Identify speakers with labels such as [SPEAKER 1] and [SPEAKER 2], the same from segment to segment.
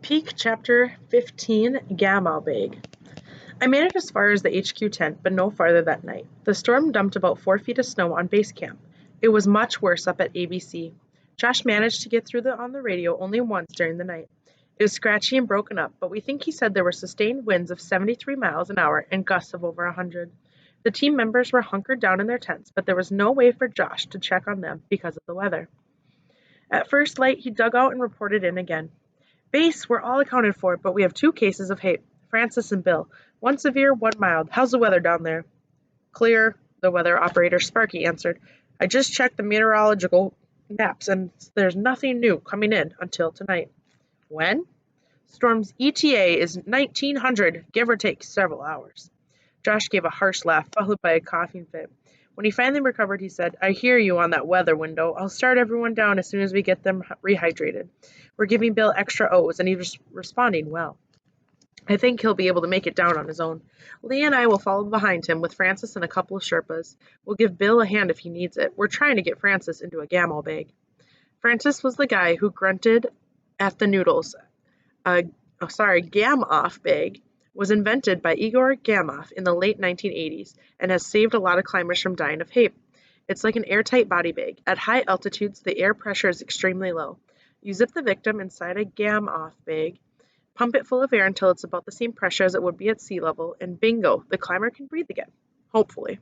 [SPEAKER 1] Peak Chapter 15 Gamow Bag. I made it as far as the HQ tent, but no farther that night. The storm dumped about 4 feet of snow on base camp. It was much worse up at ABC. Josh managed to get through on the radio only once during the night. It was scratchy and broken up, but we think he said there were sustained winds of 73 miles an hour and gusts of over 100. The team members were hunkered down in their tents, but there was no way for Josh to check on them because of the weather. At first light, he dug out and reported in again. Base, we're all accounted for, but we have 2 cases of hate, Francis and Bill. 1 severe, 1 mild. How's the weather down there? Clear, the weather operator Sparky answered. I just checked the meteorological maps, and there's nothing new coming in until tonight. When? Storm's ETA is 1900, give or take several hours. Josh gave a harsh laugh, followed by a coughing fit. When he finally recovered, he said, I hear you on that weather window. I'll start everyone down as soon as we get them rehydrated. We're giving Bill extra O's, and he's responding well. I think he'll be able to make it down on his own. Lee and I will follow behind him with Francis and a couple of Sherpas. We'll give Bill a hand if he needs it. We're trying to get Francis into a Gamow bag. Francis was the guy who grunted at the noodles. Gamow bag was invented by Igor Gamow in the late 1980s and has saved a lot of climbers from dying of HAPE. It's like an airtight body bag. At high altitudes, the air pressure is extremely low. You zip the victim inside a Gamow bag, pump it full of air until it's about the same pressure as it would be at sea level, and bingo, the climber can breathe again. Hopefully.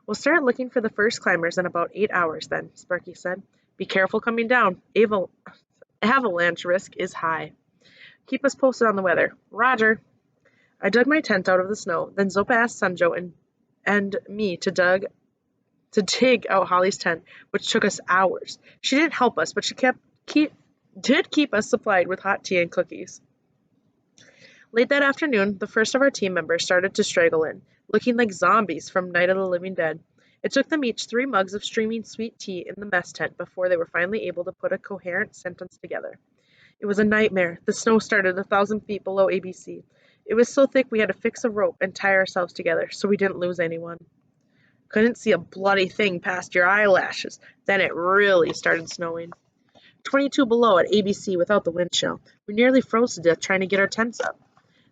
[SPEAKER 1] We'll start looking for the first climbers in about 8 hours then, Sparky said. Be careful coming down. Avalanche risk is high. Keep us posted on the weather. Roger. I dug my tent out of the snow, then Zopa asked Sanjo and me to dig out Holly's tent, which took us hours. She didn't help us, but she did keep us supplied with hot tea and cookies. Late that afternoon, the first of our team members started to straggle in, looking like zombies from Night of the Living Dead. It took them each 3 mugs of streaming sweet tea in the mess tent before they were finally able to put a coherent sentence together. It was a nightmare. The snow started 1,000 feet below ABC. It was so thick we had to fix a rope and tie ourselves together so we didn't lose anyone. Couldn't see a bloody thing past your eyelashes. Then it really started snowing. 22 below at ABC without the wind chill. We nearly froze to death trying to get our tents up.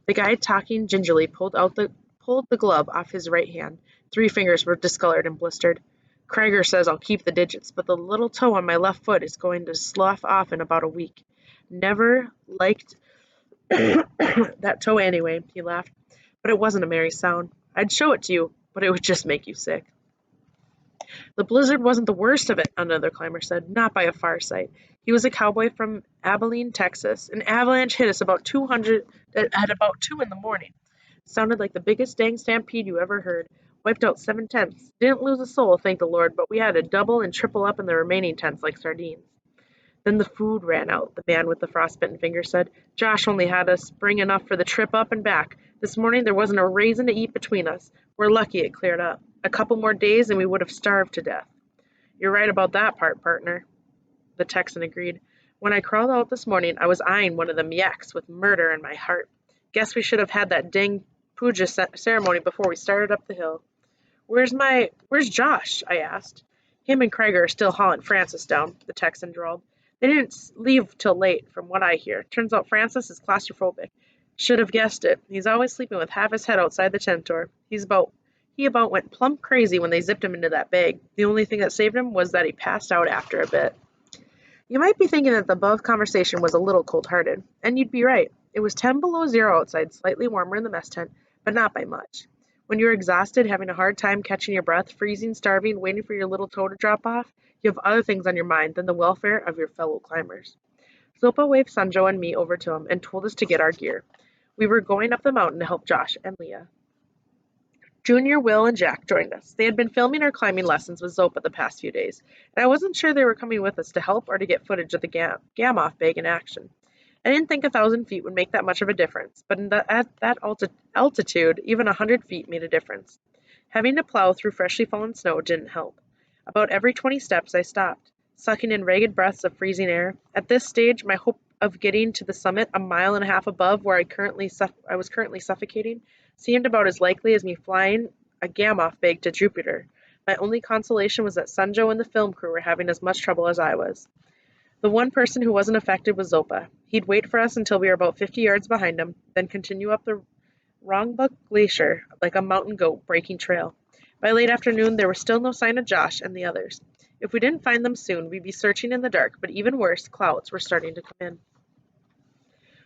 [SPEAKER 1] The guy talking gingerly pulled the glove off his right hand. 3 fingers were discolored and blistered. Krieger says I'll keep the digits, but the little toe on my left foot is going to slough off in about a week. Never liked that toe anyway, he laughed. But it wasn't a merry sound. I'd show it to you, but it would just make you sick. The blizzard wasn't the worst of it, another climber said, not by a far sight. He was a cowboy from Abilene, Texas. An avalanche hit us about 200 at about 2 in the morning. It sounded like the biggest dang stampede you ever heard. Wiped out 7 tents. Didn't lose a soul, thank the Lord, but we had to double and triple up in the remaining tents like sardines. Then the food ran out, the man with the frostbitten finger said. Josh only had us bring enough for the trip up and back. This morning there wasn't a raisin to eat between us. We're lucky it cleared up. A couple more days and we would have starved to death. You're right about that part, partner, the Texan agreed. When I crawled out this morning, I was eyeing one of them yaks with murder in my heart. Guess we should have had that dang puja ceremony before we started up the hill. Where's Josh? I asked. Him and Krieger are still hauling Francis down, the Texan drawled. They didn't leave till late, from what I hear. Turns out Francis is claustrophobic. Should have guessed it. He's always sleeping with half his head outside the tent door. He about went plump crazy when they zipped him into that bag. The only thing that saved him was that he passed out after a bit. You might be thinking that the above conversation was a little cold-hearted, and you'd be right. It was 10 below zero outside, slightly warmer in the mess tent, but not by much. When you're exhausted, having a hard time catching your breath, freezing, starving, waiting for your little toe to drop off, you have other things on your mind than the welfare of your fellow climbers. Zopa waved Sanjo and me over to him and told us to get our gear. We were going up the mountain to help Josh and Leah. Junior, Will, and Jack joined us. They had been filming our climbing lessons with Zopa the past few days, and I wasn't sure they were coming with us to help or to get footage of the Gamow bag in action. I didn't think 1,000 feet would make that much of a difference, but at that altitude, even 100 feet made a difference. Having to plow through freshly fallen snow didn't help. About every 20 steps I stopped, sucking in ragged breaths of freezing air. At this stage, my hope of getting to the summit a mile and a half above where I was currently suffocating seemed about as likely as me flying a Gamow bag to Jupiter. My only consolation was that Sanjo and the film crew were having as much trouble as I was. The one person who wasn't affected was Zopa. He'd wait for us until we were about 50 yards behind him, then continue up the Rongbuk Glacier like a mountain goat breaking trail. By late afternoon, there was still no sign of Josh and the others. If we didn't find them soon, we'd be searching in the dark, but even worse, clouds were starting to come in.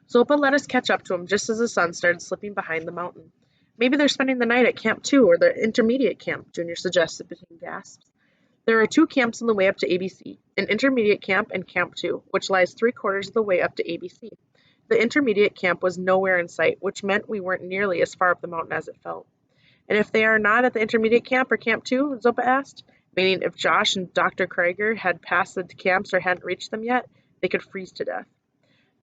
[SPEAKER 1] Zopa let us catch up to him just as the sun started slipping behind the mountain. Maybe they're spending the night at Camp 2 or the intermediate camp, Junior suggested between gasps. There are two camps on the way up to ABC, an intermediate camp and Camp 2, which lies 3/4 of the way up to ABC. The intermediate camp was nowhere in sight, which meant we weren't nearly as far up the mountain as it felt. And if they are not at the intermediate camp or Camp 2, Zopa asked, meaning if Josh and Dr. Krieger had passed the camps or hadn't reached them yet, they could freeze to death.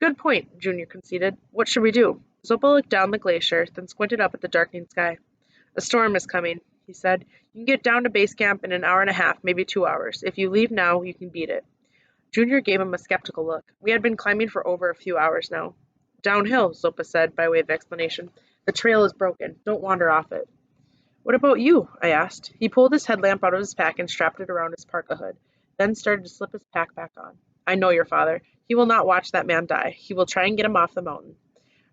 [SPEAKER 1] Good point, Junior conceded. What should we do? Zopa looked down the glacier, then squinted up at the darkening sky. A storm is coming, he said. You can get down to base camp in an hour and a half, maybe 2 hours. If you leave now, you can beat it. Junior gave him a skeptical look. We had been climbing for over a few hours now. Downhill, Zopa said, by way of explanation. The trail is broken. Don't wander off it. What about you? I asked. He pulled his headlamp out of his pack and strapped it around his parka hood, then started to slip his pack back on. I know your father. He will not watch that man die. He will try and get him off the mountain.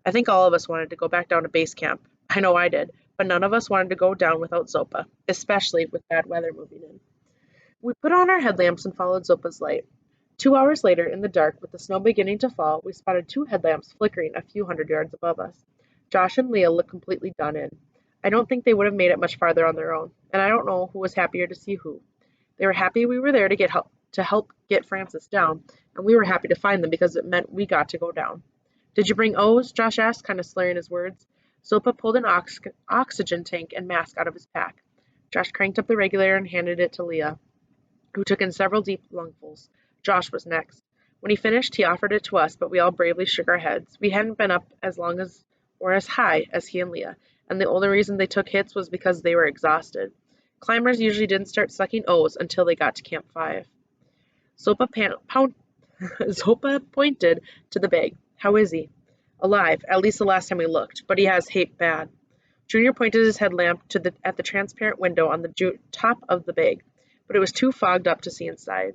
[SPEAKER 1] I think all of us wanted to go back down to base camp. I know I did, but none of us wanted to go down without Zopa, especially with bad weather moving in. We put on our headlamps and followed Zopa's light. 2 hours later, in the dark, with the snow beginning to fall, we spotted two headlamps flickering a few hundred yards above us. Josh and Leah looked completely done in. I don't think they would have made it much farther on their own, and I don't know who was happier to see who. They were happy we were there to help get Francis down, and we were happy to find them because it meant we got to go down. Did you bring O's? Josh asked, kind of slurring his words. Zopa pulled an oxygen tank and mask out of his pack. Josh cranked up the regulator and handed it to Leah, who took in several deep lungfuls. Josh was next. When he finished, he offered it to us, but we all bravely shook our heads. We hadn't been up as long as or as high as he and Leah, and the only reason they took hits was because they were exhausted. Climbers usually didn't start sucking O's until they got to Camp 5. Zopa pointed to the bag. How is he? Alive, at least the last time we looked, but he has HAPE bad. Junior pointed his headlamp at the transparent window on the top of the bag, but it was too fogged up to see inside.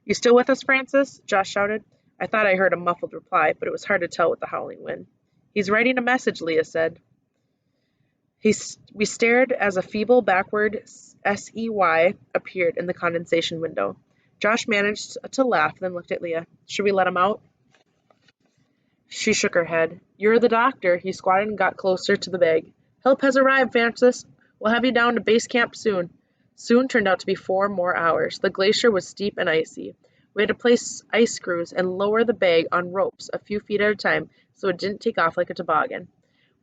[SPEAKER 1] You still with us, Francis? Josh shouted. I thought I heard a muffled reply, but it was hard to tell with the howling wind. He's writing a message, Leah said. We stared as a feeble backward SEY appeared in the condensation window. Josh managed to laugh, then looked at Leah. Should we let him out? She shook her head. You're the doctor. He squatted and got closer to the bag. Help has arrived, Francis. We'll have you down to base camp soon. Soon turned out to be 4 more hours. The glacier was steep and icy. We had to place ice screws and lower the bag on ropes a few feet at a time so it didn't take off like a toboggan.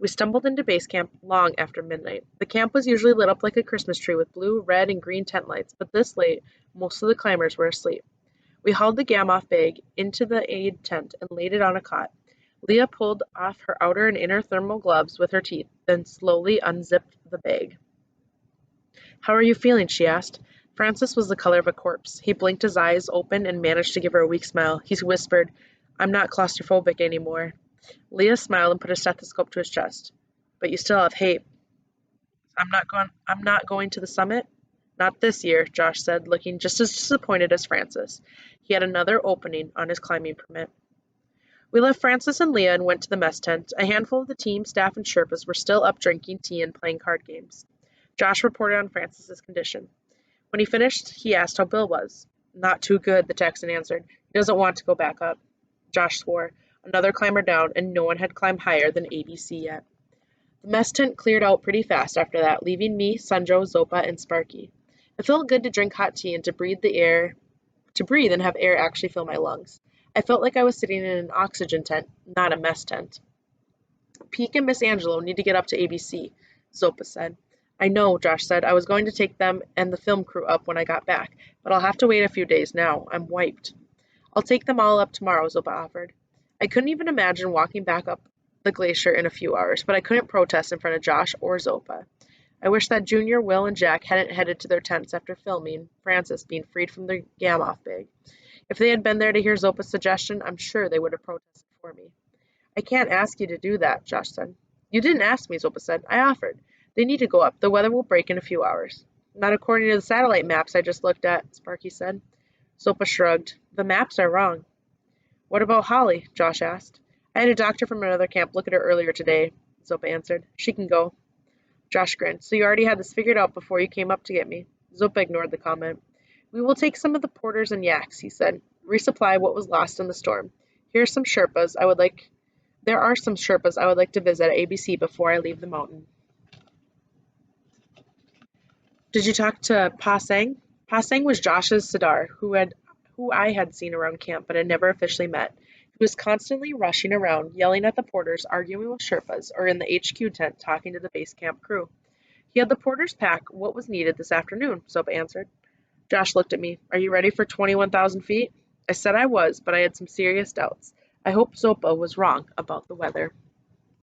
[SPEAKER 1] We stumbled into base camp long after midnight. The camp was usually lit up like a Christmas tree with blue, red, and green tent lights, but this late, most of the climbers were asleep. We hauled the Gamow bag into the aid tent and laid it on a cot. Leah pulled off her outer and inner thermal gloves with her teeth, then slowly unzipped the bag. How are you feeling? She asked. Francis was the color of a corpse. He blinked his eyes open and managed to give her a weak smile. He whispered, I'm not claustrophobic anymore. Leah smiled and put a stethoscope to his chest. But you still have HAPE. I'm not going to the summit? Not this year, Josh said, looking just as disappointed as Francis. He had another opening on his climbing permit. We left Francis and Leah and went to the mess tent. A handful of the team, staff, and Sherpas were still up drinking tea and playing card games. Josh reported on Francis's condition. When he finished, he asked how Bill was. Not too good, the Texan answered. He doesn't want to go back up. Josh swore. Another climber down, and no one had climbed higher than ABC yet. The mess tent cleared out pretty fast after that, leaving me, Sunjo, Zopa, and Sparky. It felt good to drink hot tea and to breathe and have air actually fill my lungs. I felt like I was sitting in an oxygen tent, not a mess tent. Peek and Miss Angelo need to get up to ABC, Zopa said. I know, Josh said. I was going to take them and the film crew up when I got back, but I'll have to wait a few days now. I'm wiped. I'll take them all up tomorrow, Zopa offered. I couldn't even imagine walking back up the glacier in a few hours, but I couldn't protest in front of Josh or Zopa. I wish that Junior, Will, and Jack hadn't headed to their tents after filming Francis being freed from the Gamow bag. If they had been there to hear Zopa's suggestion, I'm sure they would have protested for me. I can't ask you to do that, Josh said. You didn't ask me, Zopa said. I offered. They need to go up. The weather will break in a few hours. Not according to the satellite maps I just looked at, Sparky said. Zopa shrugged. The maps are wrong. What about Holly? Josh asked. I had a doctor from another camp look at her earlier today, Zopa answered. She can go. Josh grinned. So you already had this figured out before you came up to get me? Zopa ignored the comment. We will take some of the porters and yaks, he said. Resupply what was lost in the storm. Here are some Sherpas I would like There are some Sherpas I would like to visit at ABC before I leave the mountain. Did you talk to Pa Sang? Pa Sang was Josh's Sidar, who I had seen around camp but had never officially met. He was constantly rushing around, yelling at the porters, arguing with Sherpas, or in the HQ tent talking to the base camp crew. He had the porters pack what was needed this afternoon, Soap answered. Josh looked at me. Are you ready for 21,000 feet? I said I was, but I had some serious doubts. I hoped Zopa was wrong about the weather.